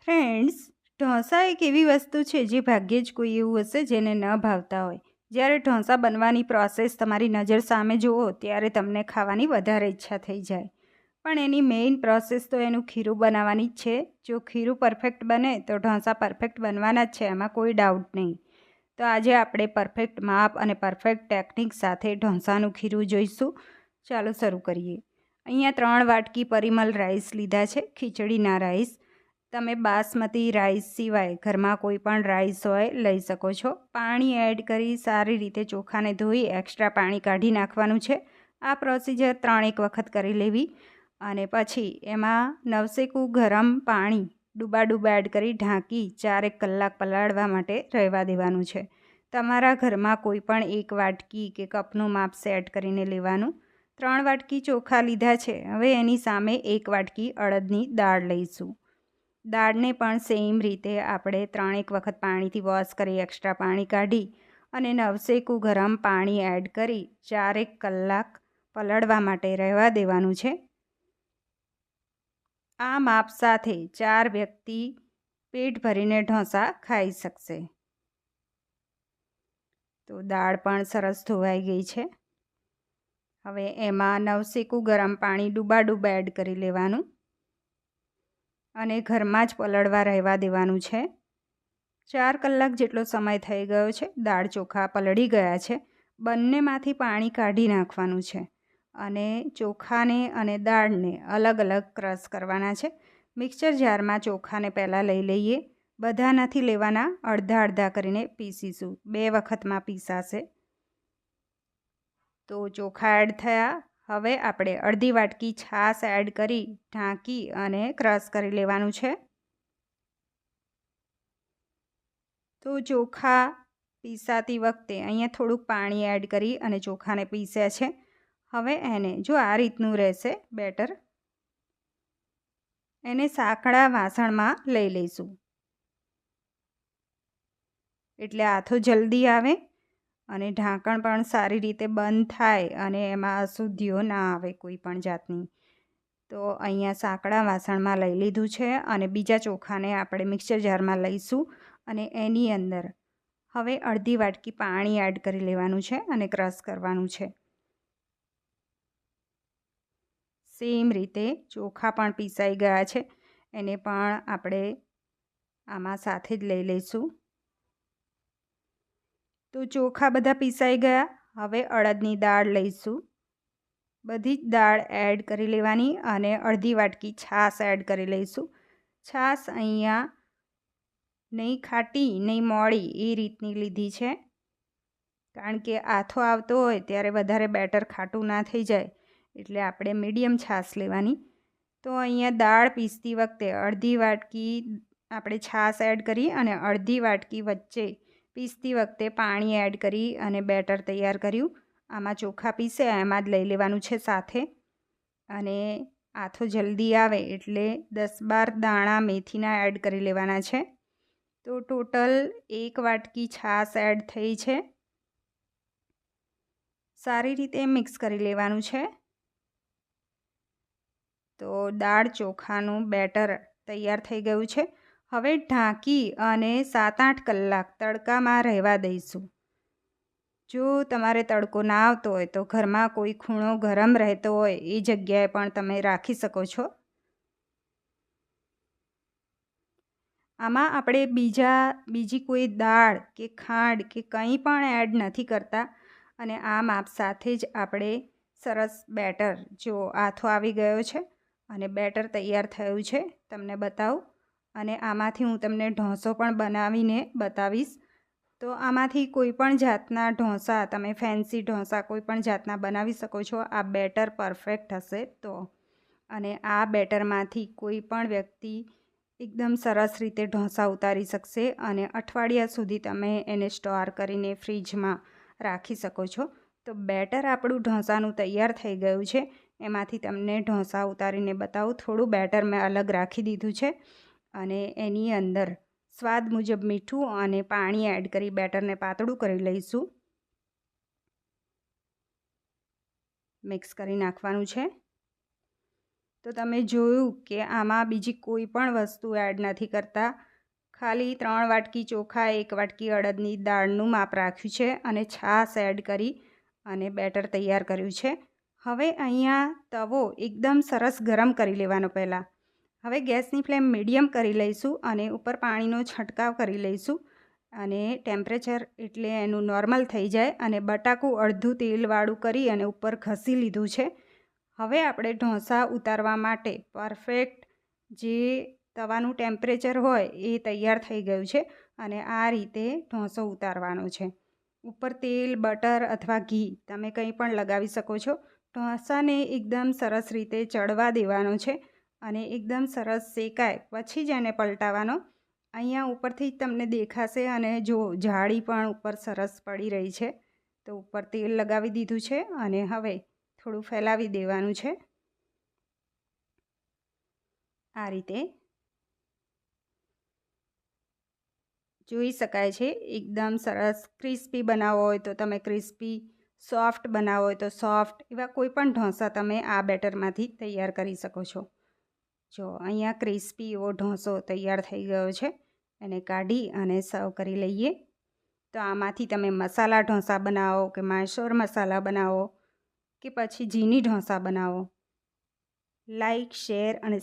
Friends, dosa એક એવી વસ્તુ છે જે ભાગ્યે જ કોઈ એવું હશે જેને ન ભાવતા હોય. જ્યારે ઢોસા બનવાની પ્રોસેસ તમારી નજર સામે જુઓ ત્યારે તમને ખાવાની વધારે ઈચ્છા થઈ જાય. પણ એની મેઇન પ્રોસેસ તો એનું ખીરું બનાવવાની જ છે. જો ખીરું પરફેક્ટ બને તો ઢોસા પરફેક્ટ બનવાના જ છે, એમાં કોઈ ડાઉટ નહીં. તો આજે આપણે પરફેક્ટ માપ અને પરફેક્ટ ટેકનિક સાથે ઢોસાનું ખીરું જોઈશું. ચાલો શરૂ કરીએ. અહીંયા 3 વાટકી પરિમલ રાઈસ લીધા છે, ખીચડીના રાઈસ. તમે બાસમતી રાઈસ સિવાય ઘરમાં કોઈ પણ રાઈસ હોય લઈ શકો છો. પાણી એડ કરી સારી રીતે ચોખાને ધોઈ એક્સ્ટ્રા પાણી કાઢી નાખવાનું છે. આ પ્રોસિજર 3 વખત કરી લેવી અને પછી એમાં નવસેકું ગરમ પાણી ડૂબા એડ કરી ઢાંકી 4 કલાક પલાળવા માટે રહેવા દેવાનું છે. તમારા ઘરમાં કોઈ પણ 1 વાટકી કે કપનું માપ સેટ કરીને લેવાનું. 3 વાટકી ચોખા લીધા છે. હવે એની સામે 1 વાટકી અડદની દાળ લઈશું. દાળને પણ સેમ રીતે આપણે 3 વખત પાણીથી વોશ કરી એક્સ્ટ્રા પાણી કાઢી અને નવસેકું ગરમ પાણી એડ કરી 4 કલાક પલળવા માટે રહેવા દેવાનું છે. આ માપ સાથે 4 વ્યક્તિ પેટ ભરીને ઢોસા ખાઈ શકશે. તો દાળ પણ સરસ ધોવાઈ ગઈ છે. હવે એમાં નવસેકું ગરમ પાણી ડૂબા એડ કરી લેવાનું અને ઘરમાં જ પલળવા રહેવા દેવાનું છે. 4 કલાક જેટલો સમય થઈ ગયો છે. દાળ ચોખા પલળી ગયા છે. બંનેમાંથી પાણી કાઢી નાખવાનું છે અને ચોખાને અને દાળને અલગ અલગ ક્રશ કરવાના છે. મિક્સર જારમાં ચોખાને પહેલાં લઈ લઈએ. બધા નથી લેવાના, અડધા કરીને પીસીશું. 2 વખતમાં પીસાશે. તો ચોખા એડ થયા. હવે આપણે અડધી વાટકી છાશ એડ કરી ઢાંકી અને ક્રશ કરી લેવાનું છે. તો ચોખા પીસાતી વખતે અહીંયા થોડુંક પાણી એડ કરી અને ચોખાને પીસ્યા છે. હવે એને જો આ રીતનું રહેશે બેટર, એને સાંકડા વાસણમાં લઈ લઈશું એટલે આથો જલ્દી આવે અને ઢાંકણ પણ સારી રીતે બંધ થાય અને એમાં અશુદ્ધિઓ ના આવે કોઈ પણ જાતની. તો અહીંયા સાંકડા વાસણમાં લઈ લીધું છે અને બીજા ચોખાને આપણે મિક્સર જારમાં લઈશું અને એની અંદર હવે અડધી વાટકી પાણી એડ કરી લેવાનું છે અને ક્રશ કરવાનું છે. સેમ રીતે ચોખા પણ પીસાઈ ગયા છે, એને પણ આપણે આમાં સાથે જ લઈ લઈશું. તો ચોખા બધા પીસાઈ ગયા. હવે અડદની દાળ લઈશું. બધી જ દાળ એડ કરી લેવાની અને અડધી વાટકી છાશ એડ કરી લઈશું. છાશ અહીંયા નહીં ખાટી નહીં મોળી એ રીતની લીધી છે, કારણ કે આથો આવતો હોય ત્યારે વધારે બેટર ખાટું ના થઈ જાય એટલે આપણે મીડિયમ છાશ લેવાની. તો અહીંયા દાળ પીસતી વખતે અડધી વાટકી આપણે છાશ એડ કરી અને અડધી વાટકી વચ્ચે પીસતી વખતે પાણી એડ કરી અને બેટર તૈયાર કર્યું. આમાં ચોખા પીસે એમાં જ લઈ લેવાનું છે સાથે. અને આથો જલ્દી આવે એટલે 10-12 દાણા મેથીના એડ કરી લેવાના છે. તો ટોટલ 1 વાટકી છાશ એડ થઈ છે. સારી રીતે મિક્સ કરી લેવાનું છે. તો દાળ ચોખાનું બેટર તૈયાર થઈ ગયું છે. હવે ઢાંકી અને 7-8 કલાક તડકામાં રહેવા દઈશું. જો તમારે તડકો ના આવતો હોય તો ઘરમાં કોઈ ખૂણો ગરમ રહેતો હોય એ જગ્યાએ પણ તમે રાખી શકો છો. આમાં આપણે બીજી કોઈ દાળ કે ખાંડ કે કંઈ પણ એડ નથી કરતા અને આ માપ સાથે જ આપણે સરસ બેટર, જો આથો આવી ગયો છે અને બેટર તૈયાર થયું છે તમને બતાવું. અને આમાંથી હું તમને ઢોસો પણ બનાવીને બતાવીશ. તો આમાંથી કોઈ પણ જાતના ઢોસા, તમે ફેન્સી ઢોસા કોઈ પણ જાતના બનાવી શકો છો. આ બેટર પરફેક્ટ હશે તો. અને આ બેટરમાંથી કોઈ પણ વ્યક્તિ એકદમ સરસ રીતે ઢોસા ઉતારી શકશે અને અઠવાડિયા સુધી તમે એને સ્ટોર કરીને ફ્રીજમાં રાખી શકો છો. તો બેટર આપણું ઢોસાનું તૈયાર થઈ ગયું છે. એમાંથી તમને ઢોસા ઉતારીને બતાવું. થોડું બેટર મેં અલગ રાખી દીધું છે અને એની અંદર સ્વાદ મુજબ મીઠું અને પાણી એડ કરી બેટરને પાતળું કરી લઈશું. મિક્સ કરી નાખવાનું છે. તો તમે જોયું કે આમાં બીજી કોઈ પણ વસ્તુ એડ નથી કરતા. ખાલી 3 વાટકી ચોખા, 1 વાટકી અડદની દાળનું માપ રાખ્યું છે અને છાશ એડ કરી અને બેટર તૈયાર કર્યું છે. હવે અહીંયા તવો એકદમ સરસ ગરમ કરી લેવાનો પહેલાં. હવે ગેસની ફ્લેમ મીડિયમ કરી લઈશું અને ઉપર પાણીનો છંટકાવ કરી લઈશું અને ટેમ્પરેચર એટલે એનું નોર્મલ થઈ જાય અને બટાકું અડધું તેલવાળું કરી અને ઉપર ઘસી લીધું છે. હવે આપણે ઢોસા ઉતારવા માટે પરફેક્ટ જે તવાનું ટેમ્પરેચર હોય એ તૈયાર થઈ ગયું છે અને આ રીતે ઢોસો ઉતારવાનો છે. ઉપર તેલ, બટર અથવા ઘી તમે કંઈ પણ લગાવી શકો છો. ઢોસાને એકદમ સરસ રીતે ચડવા દેવાનો છે અને એકદમ સરસ શેકાય પછી જ એને પલટાવવાનો. અહીંયા ઉપરથી જ તમને દેખાશે અને જો જાળી પણ ઉપર સરસ પડી રહી છે. તો ઉપર તેલ લગાવી દીધું છે અને હવે થોડું ફેલાવી દેવાનું છે આ રીતે. જોઈ શકાય છે એકદમ સરસ. ક્રિસ્પી બનાવવો હોય તો તમે ક્રિસ્પી, સોફ્ટ બનાવવો હોય તો સોફ્ટ, એવા કોઈ પણ ઢોસા તમે આ બેટરમાંથી તૈયાર કરી શકો છો. જો અહીંયા ક્રિસ્પી એવો ઢોસો તૈયાર થઈ ગયો છે. એને કાઢી અને સર્વ કરી લઈએ. તો આમાંથી તમે મસાલા ઢોસા બનાવો કે મૈસૂર મસાલા બનાવો કે પછી ઝીણી ઢોસા બનાવો. લાઈક, શેર અને